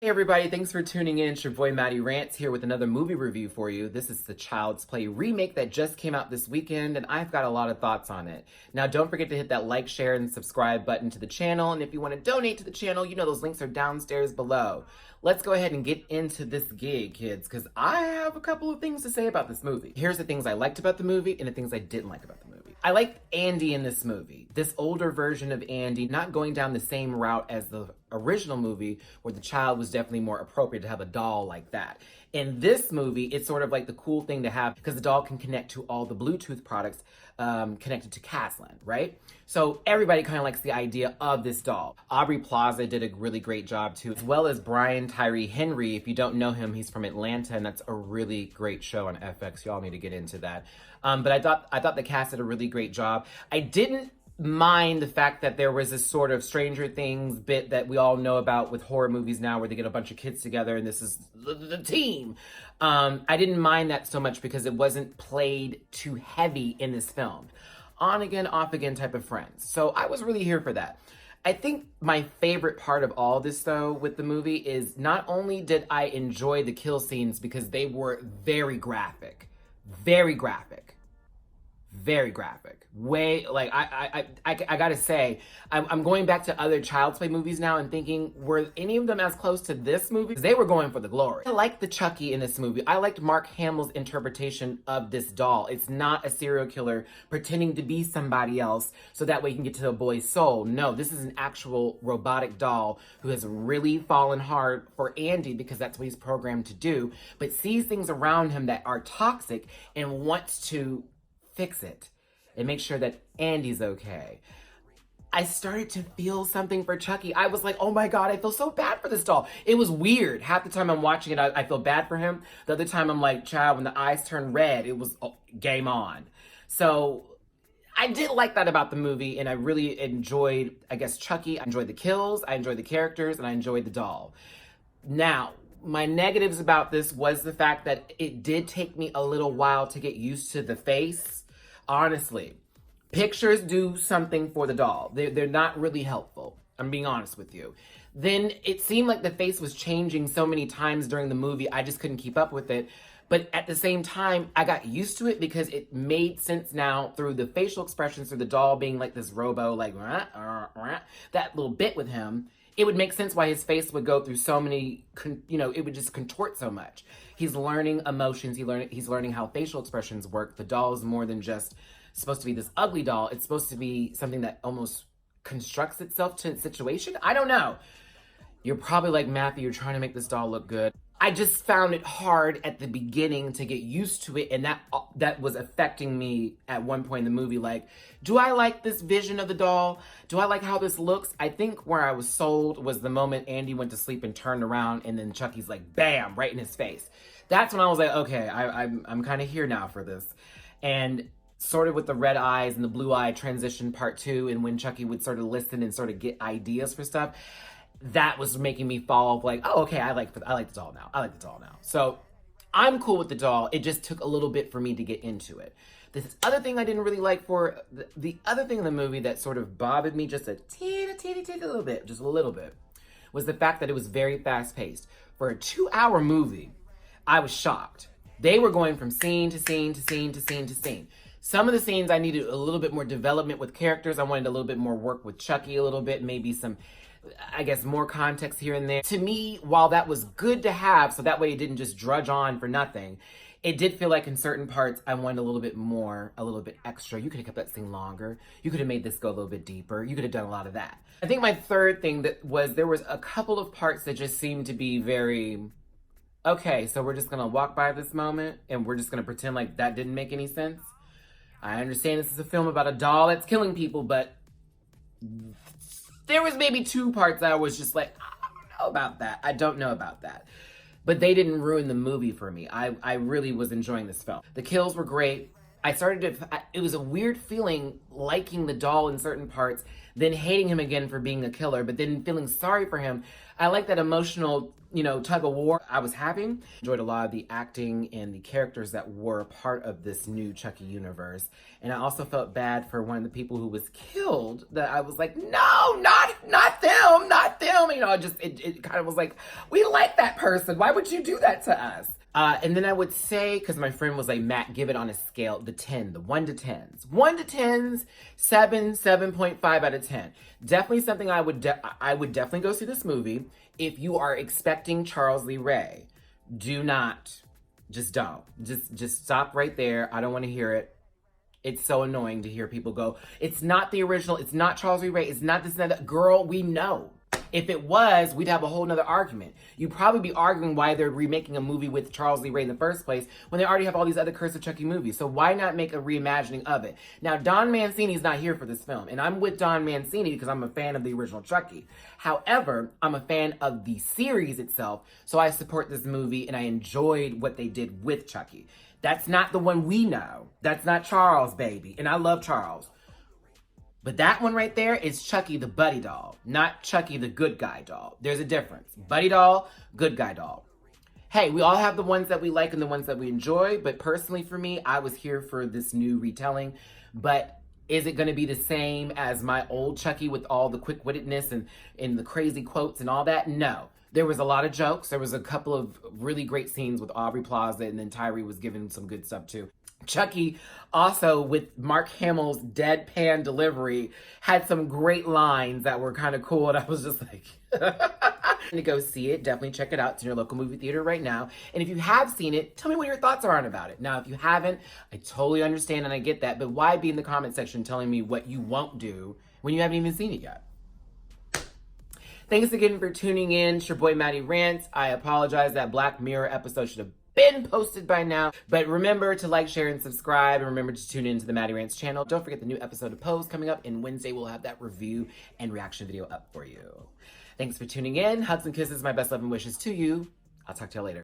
Hey everybody, thanks for tuning in. It's your boy Matty Rants here with another movie review for you. This is the Child's Play remake that just came out this weekend, and I've got a lot of thoughts on it. Now, don't forget to hit that like, share, and subscribe button to the channel, and if you want to donate to the channel, you know those links are downstairs below. Let's go ahead and get into this gig, kids, because I have a couple of things to say about this movie. Here's the things I liked about the movie and the things I didn't like about the movie. I liked Andy in this movie. This older version of Andy, not going down the same route as the original movie where the child was definitely more appropriate to have a doll like that. In this movie, it's sort of like the cool thing to have because the doll can connect to all the Bluetooth products connected to Caslan, right? So everybody kind of likes the idea of this doll. Aubrey Plaza did a really great job too, as well as Brian Tyree Henry. If you don't know him, he's from Atlanta, and that's a really great show on FX. Y'all need to get into that. But I thought the cast did a really great job. I didn't mind the fact that there was this sort of Stranger Things bit that we all know about with horror movies now where they get a bunch of kids together and this is the team. I didn't mind that so much because it wasn't played too heavy in this film. On again, off again type of friends. So I was really here for that. I think my favorite part of all this, though, with the movie is not only did I enjoy the kill scenes because they were very graphic, very graphic. Very graphic. Way, like, I gotta say, I'm going back to other Child's Play movies now and thinking, were any of them as close to this movie? They were going for the glory. I liked the Chucky in this movie. I liked Mark Hamill's interpretation of this doll. It's not a serial killer pretending to be somebody else so that way he can get to a boy's soul. No, this is an actual robotic doll who has really fallen hard for Andy because that's what he's programmed to do, but sees things around him that are toxic and wants to fix it and make sure that Andy's okay. I started to feel something for Chucky. I was like, oh my God, I feel so bad for this doll. It was weird. Half the time I'm watching it, I feel bad for him. The other time I'm like, child, when the eyes turn red, it was game on. So I did like that about the movie, and I really enjoyed, I guess, Chucky. I enjoyed the kills, I enjoyed the characters, and I enjoyed the doll. Now, my negatives about this was the fact that it did take me a little while to get used to the face. Honestly, pictures do something for the doll. They're not really helpful. I'm being honest with you. Then it seemed like the face was changing so many times during the movie, I just couldn't keep up with it. But at the same time, I got used to it because it made sense now through the facial expressions, through the doll being like this robo, like that little bit with him. It would make sense why his face would go through so many, it would just contort so much. He's learning emotions. He's learning how facial expressions work. The doll is more than just supposed to be this ugly doll. It's supposed to be something that almost constructs itself to its situation. I don't know. You're probably like, Matthew, you're trying to make this doll look good. I just found it hard at the beginning to get used to it, and that was affecting me at one point in the movie. Like, do I like this vision of the doll? Do I like how this looks? I think where I was sold was the moment Andy went to sleep and turned around, and then Chucky's like, bam, right in his face. That's when I was like, okay, I'm kind of here now for this. And sort of with the red eyes and the blue eye transition part 2, and when Chucky would sort of listen and sort of get ideas for stuff, that was making me fall like, oh, okay, I like the doll now. I like the doll now. So I'm cool with the doll. It just took a little bit for me to get into it. This other thing I didn't really like for the other thing in the movie that sort of bothered me just a teeny little bit, just a little bit, was the fact that it was very fast paced. For a 2-hour movie, I was shocked. They were going from scene to scene to scene to scene to scene. Some of the scenes I needed a little bit more development with characters. I wanted a little bit more work with Chucky a little bit, maybe some, I guess, more context here and there. To me, while that was good to have, so that way it didn't just drudge on for nothing, it did feel like in certain parts I wanted a little bit more, a little bit extra. You could have kept that scene longer. You could have made this go a little bit deeper. You could have done a lot of that. I think my third thing that was, there was a couple of parts that just seemed to be very, okay, so we're just gonna walk by this moment and we're just gonna pretend like that didn't make any sense. I understand this is a film about a doll that's killing people, but there was maybe 2 parts that I was just like, I don't know about that. I don't know about that. But they didn't ruin the movie for me. I really was enjoying this film. The kills were great. it was a weird feeling liking the doll in certain parts, then hating him again for being a killer, but then feeling sorry for him. I like that emotional, tug of war I was having. Enjoyed a lot of the acting and the characters that were a part of this new Chucky universe. And I also felt bad for one of the people who was killed, that I was like, no, not them, not them. It kind of was like, we like that person. Why would you do that to us? And then I would say, because my friend was like, Matt, give it on a scale, the 1 to 10s. 1 to 10s, 7.5 out of 10. Definitely something I would definitely go see this movie. If you are expecting Charles Lee Ray, do not, just don't. Just stop right there. I don't want to hear it. It's so annoying to hear people go, it's not the original, it's not Charles Lee Ray, it's not this and that. Girl, we know. If it was, we'd have a whole nother argument. You'd probably be arguing why they're remaking a movie with Charles Lee Ray in the first place when they already have all these other Curse of Chucky movies. So why not make a reimagining of it? Now, Don Mancini's not here for this film, and I'm with Don Mancini because I'm a fan of the original Chucky. However, I'm a fan of the series itself, so I support this movie, and I enjoyed what they did with Chucky. That's not the one we know. That's not Charles, baby, and I love Charles. But that one right there is Chucky the Buddy doll, not Chucky the good guy doll. There's a difference. Buddy doll, good guy doll. Hey, we all have the ones that we like and the ones that we enjoy, but personally for me, I was here for this new retelling. But is it going to be the same as my old Chucky with all the quick-wittedness and the crazy quotes and all that? No. There was a lot of jokes. There was a couple of really great scenes with Aubrey Plaza, and then Tyree was giving some good stuff too. Chucky, also with Mark Hamill's deadpan delivery, had some great lines that were kind of cool, and I was just like, to go see it. Definitely check it out. It's in your local movie theater right now. And if you have seen it, tell me what your thoughts are about it. Now, if you haven't, I totally understand and I get that, but why be in the comment section telling me what you won't do when you haven't even seen it yet? Thanks again for tuning in. It's your boy Matty Rants. I apologize, that Black Mirror episode should have been posted by now. But remember to like, share, and subscribe. And remember to tune in to the Matty Rants channel. Don't forget the new episode of Pose coming up. And Wednesday, we'll have that review and reaction video up for you. Thanks for tuning in. Hugs and kisses. My best love and wishes to you. I'll talk to you later.